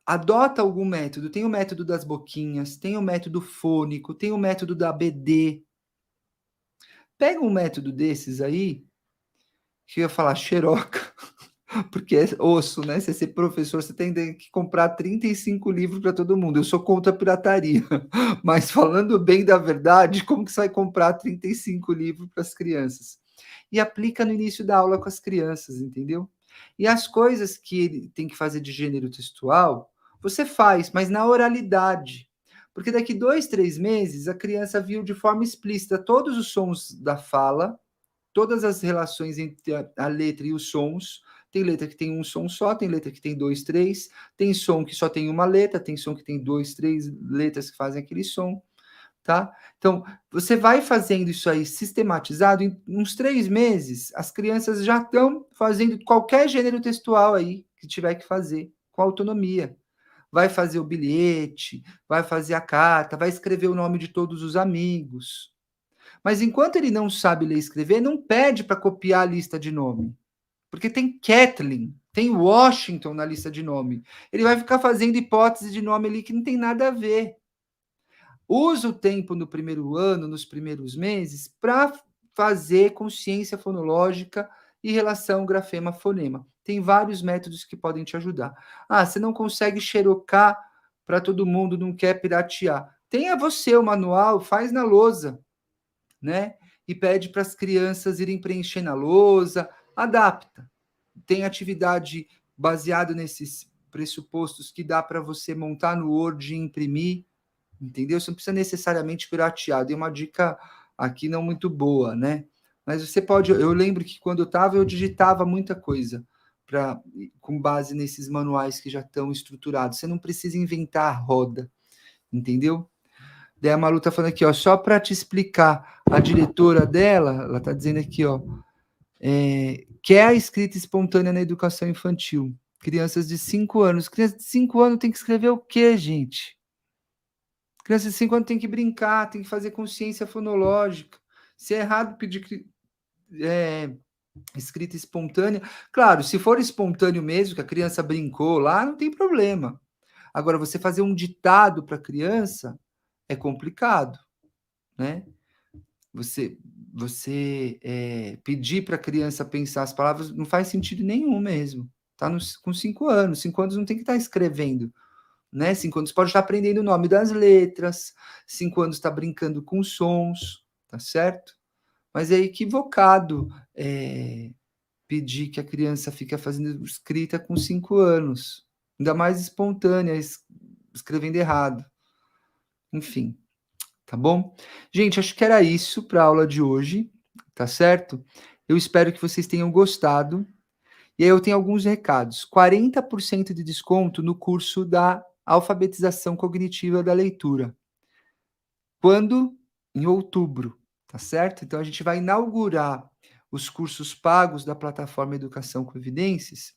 Adota algum método. Tem o método das boquinhas, tem o método fônico, tem o método da BD. Pega um método desses aí, que eu ia falar xeroca, porque é osso, né? Você ser professor, você tem que comprar 35 livros para todo mundo. Eu sou contra a pirataria, mas falando bem da verdade, como que você vai comprar 35 livros para as crianças? E aplica no início da aula com as crianças, entendeu? E as coisas que ele tem que fazer de gênero textual, você faz, mas na oralidade. Porque daqui 2, 3 meses, a criança viu de forma explícita todos os sons da fala, todas as relações entre a letra e os sons. Tem letra que tem um som só, tem letra que tem 2, 3, tem som que só tem uma letra, tem som que tem 2, 3 letras que fazem aquele som, tá? Então, você vai fazendo isso aí sistematizado, em uns 3 meses, as crianças já estão fazendo qualquer gênero textual aí que tiver que fazer, com autonomia. Vai fazer o bilhete, vai fazer a carta, vai escrever o nome de todos os amigos. Mas enquanto ele não sabe ler e escrever, não pede para copiar a lista de nome. Porque tem Kathleen, tem Washington na lista de nome. Ele vai ficar fazendo hipótese de nome ali que não tem nada a ver. Usa o tempo no primeiro ano, nos primeiros meses, para fazer consciência fonológica e relação grafema-fonema. Tem vários métodos que podem te ajudar. Ah, você não consegue xerocar para todo mundo, não quer piratear. Tenha você o manual, faz na lousa, né? E pede para as crianças irem preenchendo a lousa, adapta. Tem atividade baseada nesses pressupostos que dá para você montar no Word e imprimir, entendeu? Você não precisa necessariamente piratear. Dei uma dica aqui não muito boa, né? Mas você pode. Eu lembro que quando eu estava, eu digitava muita coisa com base nesses manuais que já estão estruturados. Você não precisa inventar a roda, entendeu? Daí a Malu tá falando aqui, ó, só para te explicar, a diretora dela, ela tá dizendo aqui, ó, quer a escrita espontânea na educação infantil. Crianças de 5 anos. Crianças de 5 anos tem que escrever o quê, gente? Crianças de 5 anos tem que brincar, tem que fazer consciência fonológica. Se é errado pedir escrita espontânea, claro, se for espontâneo mesmo, que a criança brincou lá, não tem problema. Agora, você fazer um ditado para a criança é complicado, né? Você pedir para a criança pensar as palavras não faz sentido nenhum mesmo. Tá com 5 anos. 5 anos não tem que estar escrevendo, né? 5 anos pode estar aprendendo o nome das letras, 5 anos está brincando com sons, tá certo? Mas é equivocado pedir que a criança fique fazendo escrita com 5 anos, ainda mais espontânea, escrevendo errado. Enfim, tá bom? Gente, acho que era isso para a aula de hoje, tá certo? Eu espero que vocês tenham gostado. E aí eu tenho alguns recados. 40% de desconto no curso da alfabetização cognitiva da leitura. Quando? Em outubro, tá certo? Então a gente vai inaugurar os cursos pagos da plataforma Educação com Evidências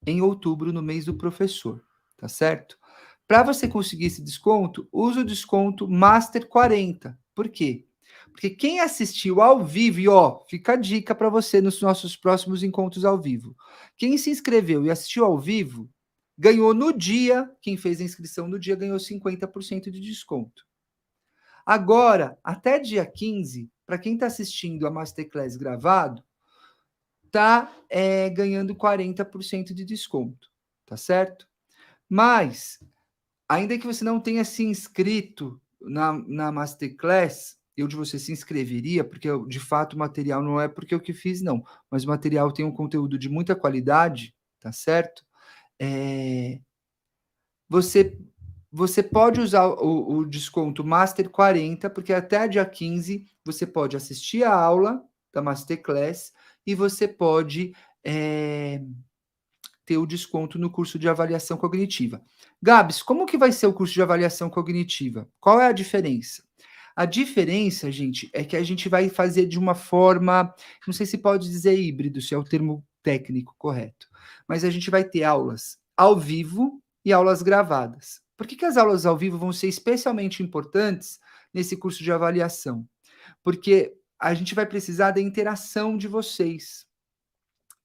em outubro, no mês do professor, tá certo? Para você conseguir esse desconto, use o desconto Master 40. Por quê? Porque quem assistiu ao vivo, e ó, fica a dica para você nos nossos próximos encontros ao vivo. Quem se inscreveu e assistiu ao vivo, ganhou no dia, quem fez a inscrição no dia ganhou 50% de desconto. Agora, até dia 15, para quem está assistindo a Masterclass gravado, tá ganhando 40% de desconto, tá certo? Mas, ainda que você não tenha se inscrito na Masterclass, eu de você se inscreveria, porque de fato o material não é porque eu que fiz, não, mas o material tem um conteúdo de muita qualidade, tá certo? Você pode usar o desconto Master 40, porque até dia 15 você pode assistir a aula da Masterclass e você pode ter o desconto no curso de avaliação cognitiva. Gabs, como que vai ser o curso de avaliação cognitiva? Qual é a diferença? A diferença, gente, é que a gente vai fazer de uma forma, não sei se pode dizer híbrido, se é o termo técnico correto, mas a gente vai ter aulas ao vivo e aulas gravadas. Por que as aulas ao vivo vão ser especialmente importantes nesse curso de avaliação? Porque a gente vai precisar da interação de vocês,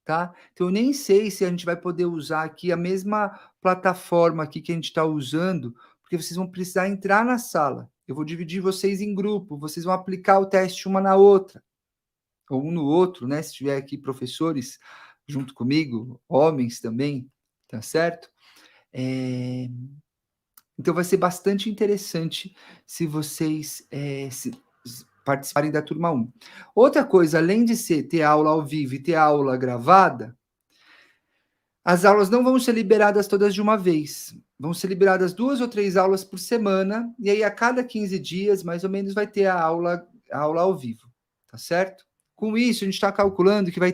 tá? Então, eu nem sei se a gente vai poder usar aqui a mesma plataforma aqui que a gente está usando, porque vocês vão precisar entrar na sala. Eu vou dividir vocês em grupo, vocês vão aplicar o teste uma na outra, ou um no outro, né? Se tiver aqui professores junto comigo, homens também, tá certo? Então, vai ser bastante interessante se vocês participarem da turma 1. Outra coisa, além de ter aula ao vivo e ter aula gravada, as aulas não vão ser liberadas todas de uma vez. Vão ser liberadas 2 ou 3 aulas por semana, e aí a cada 15 dias, mais ou menos, vai ter a aula ao vivo, tá certo? Com isso, a gente está calculando que vai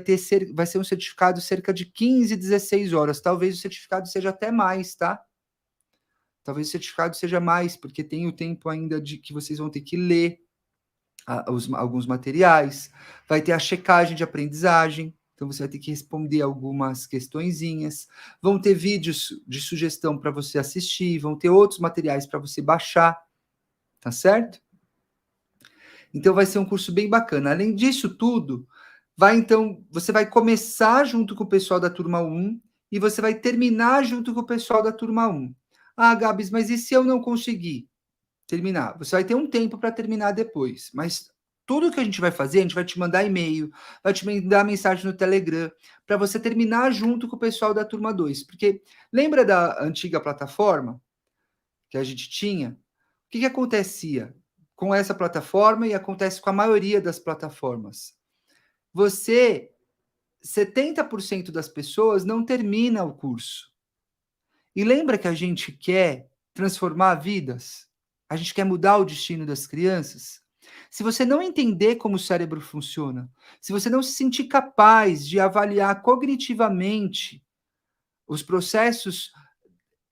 ser um certificado cerca de 15, 16 horas. Talvez o certificado seja até mais, tá? Talvez o certificado seja mais, porque tem o tempo ainda de que vocês vão ter que ler alguns materiais, vai ter a checagem de aprendizagem, então você vai ter que responder algumas questõezinhas, vão ter vídeos de sugestão para você assistir, vão ter outros materiais para você baixar, tá certo? Então vai ser um curso bem bacana. Além disso tudo, você vai começar junto com o pessoal da turma 1 e você vai terminar junto com o pessoal da turma 1. Ah, Gabs, mas e se eu não conseguir terminar? Você vai ter um tempo para terminar depois, mas tudo que a gente vai fazer, a gente vai te mandar e-mail, vai te mandar mensagem no Telegram, para você terminar junto com o pessoal da turma 2. Porque lembra da antiga plataforma que a gente tinha? O que acontecia com essa plataforma e acontece com a maioria das plataformas? 70% das pessoas não termina o curso. E lembra que a gente quer transformar vidas? A gente quer mudar o destino das crianças? Se você não entender como o cérebro funciona, se você não se sentir capaz de avaliar cognitivamente os processos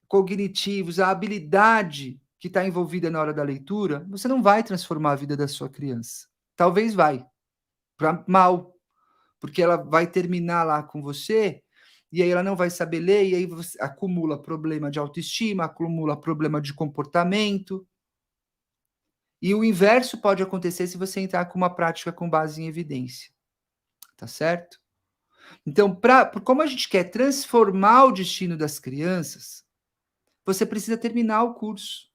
cognitivos, a habilidade que está envolvida na hora da leitura, você não vai transformar a vida da sua criança. Talvez vai, para mal, porque ela vai terminar lá com você e aí ela não vai saber ler, e aí você acumula problema de autoestima, acumula problema de comportamento. E o inverso pode acontecer se você entrar com uma prática com base em evidência. Tá certo? Então, como a gente quer transformar o destino das crianças, você precisa terminar o curso.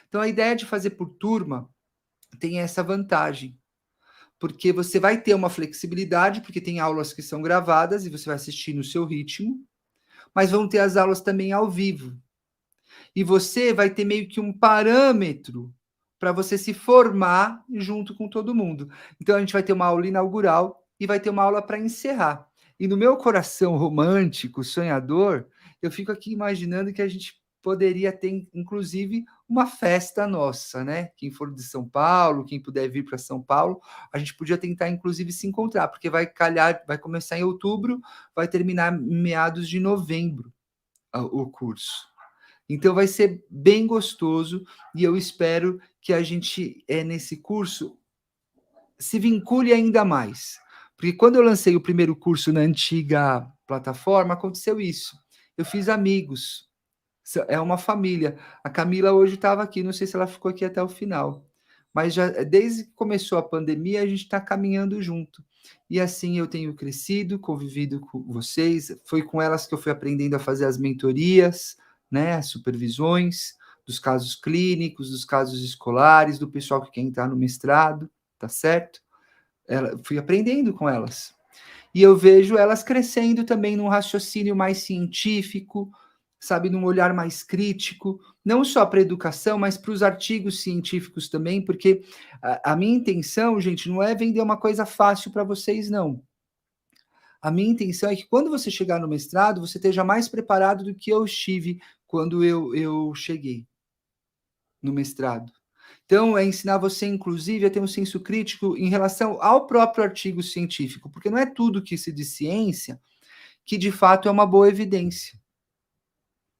Então, a ideia de fazer por turma tem essa vantagem, porque você vai ter uma flexibilidade, porque tem aulas que são gravadas e você vai assistir no seu ritmo, mas vão ter as aulas também ao vivo. E você vai ter meio que um parâmetro para você se formar junto com todo mundo. Então, a gente vai ter uma aula inaugural e vai ter uma aula para encerrar. E no meu coração romântico, sonhador, eu fico aqui imaginando que a gente poderia ter, inclusive, uma festa nossa, né? Quem for de São Paulo, quem puder vir para São Paulo, a gente podia tentar, inclusive, se encontrar, porque vai calhar, vai começar em outubro, vai terminar em meados de novembro o curso. Então vai ser bem gostoso e eu espero que a gente, nesse curso, se vincule ainda mais. Porque quando eu lancei o primeiro curso na antiga plataforma, aconteceu isso. Eu fiz amigos, é uma família. A Camila hoje estava aqui, não sei se ela ficou aqui até o final. Mas já desde que começou a pandemia, a gente está caminhando junto. E assim eu tenho crescido, convivido com vocês. Foi com elas que eu fui aprendendo a fazer as mentorias, né, as supervisões dos casos clínicos, dos casos escolares, do pessoal que quer entrar no mestrado, tá certo? Fui aprendendo com elas. E eu vejo elas crescendo também num raciocínio mais científico, sabe, num olhar mais crítico, não só para a educação, mas para os artigos científicos também, porque a minha intenção, gente, não é vender uma coisa fácil para vocês, não. A minha intenção é que quando você chegar no mestrado, você esteja mais preparado do que eu estive quando eu cheguei no mestrado. Então, é ensinar você, inclusive, a ter um senso crítico em relação ao próprio artigo científico, porque não é tudo que se diz ciência que, de fato, é uma boa evidência.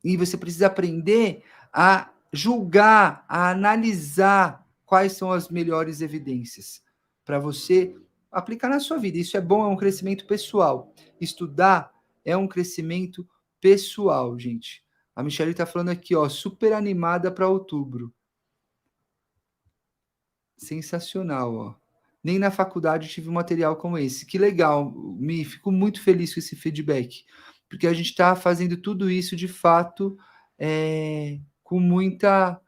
E você precisa aprender a julgar, a analisar quais são as melhores evidências para você aplicar na sua vida. Isso é bom, é um crescimento pessoal. Estudar é um crescimento pessoal, gente. A Michelle está falando aqui, ó, super animada para outubro. Sensacional, ó. Nem na faculdade tive um material como esse. Que legal, me fico muito feliz com esse feedback, porque a gente está fazendo tudo isso de fato com muita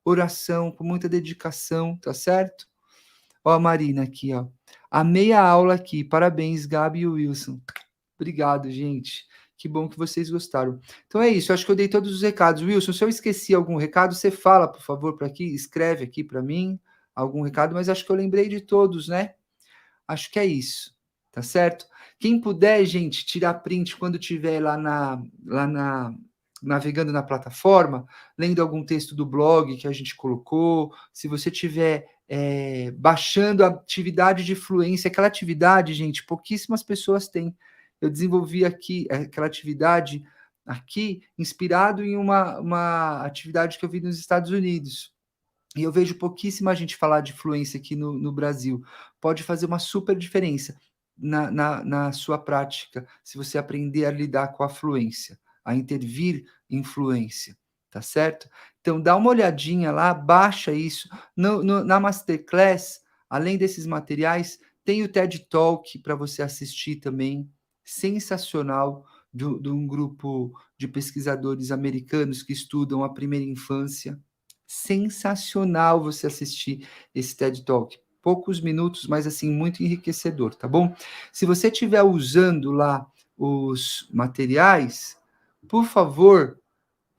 oração, com muita dedicação, tá certo? Ó, a Marina aqui, ó. Amei a aula aqui. Parabéns, Gabi e Wilson. Obrigado, gente. Que bom que vocês gostaram. Então é isso, acho que eu dei todos os recados. Wilson, se eu esqueci algum recado, você fala, por favor, para aqui, escreve aqui para mim algum recado, mas acho que eu lembrei de todos, né? Acho que é isso, tá certo? Quem puder, gente, tirar print quando tiver navegando na plataforma, lendo algum texto do blog que a gente colocou, se você tiver baixando a atividade de fluência, aquela atividade, gente, pouquíssimas pessoas têm. Eu desenvolvi aqui aquela atividade aqui, inspirado em uma atividade que eu vi nos Estados Unidos. E eu vejo pouquíssima gente falar de fluência aqui no Brasil. Pode fazer uma super diferença na sua prática, se você aprender a lidar com a fluência, a intervir em fluência, tá certo? Então, dá uma olhadinha lá, baixa isso. Na Masterclass, além desses materiais, tem o TED Talk para você assistir também, sensacional, de um grupo de pesquisadores americanos que estudam a primeira infância. Sensacional você assistir esse TED Talk. Poucos minutos, mas assim, muito enriquecedor, tá bom? Se você estiver usando lá os materiais, por favor,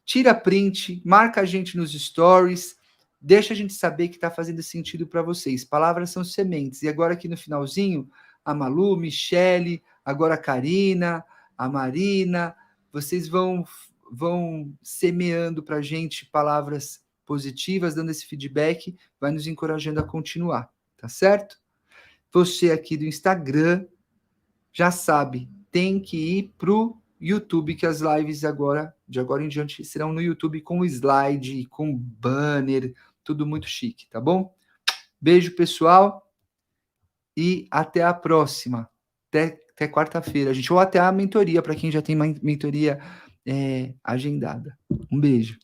tira print, marca a gente nos stories, deixa a gente saber que está fazendo sentido para vocês. Palavras são sementes. E agora aqui no finalzinho, a Malu, Michele, agora a Karina, a Marina, vocês vão semeando para a gente palavras positivas, dando esse feedback, vai nos encorajando a continuar, tá certo? Você aqui do Instagram já sabe, tem que ir pro YouTube, que as lives de agora em diante, serão no YouTube com slide, com banner, tudo muito chique, tá bom? Beijo, pessoal, e até a próxima. Até quarta-feira, gente, ou até a mentoria, para quem já tem uma mentoria agendada. Um beijo.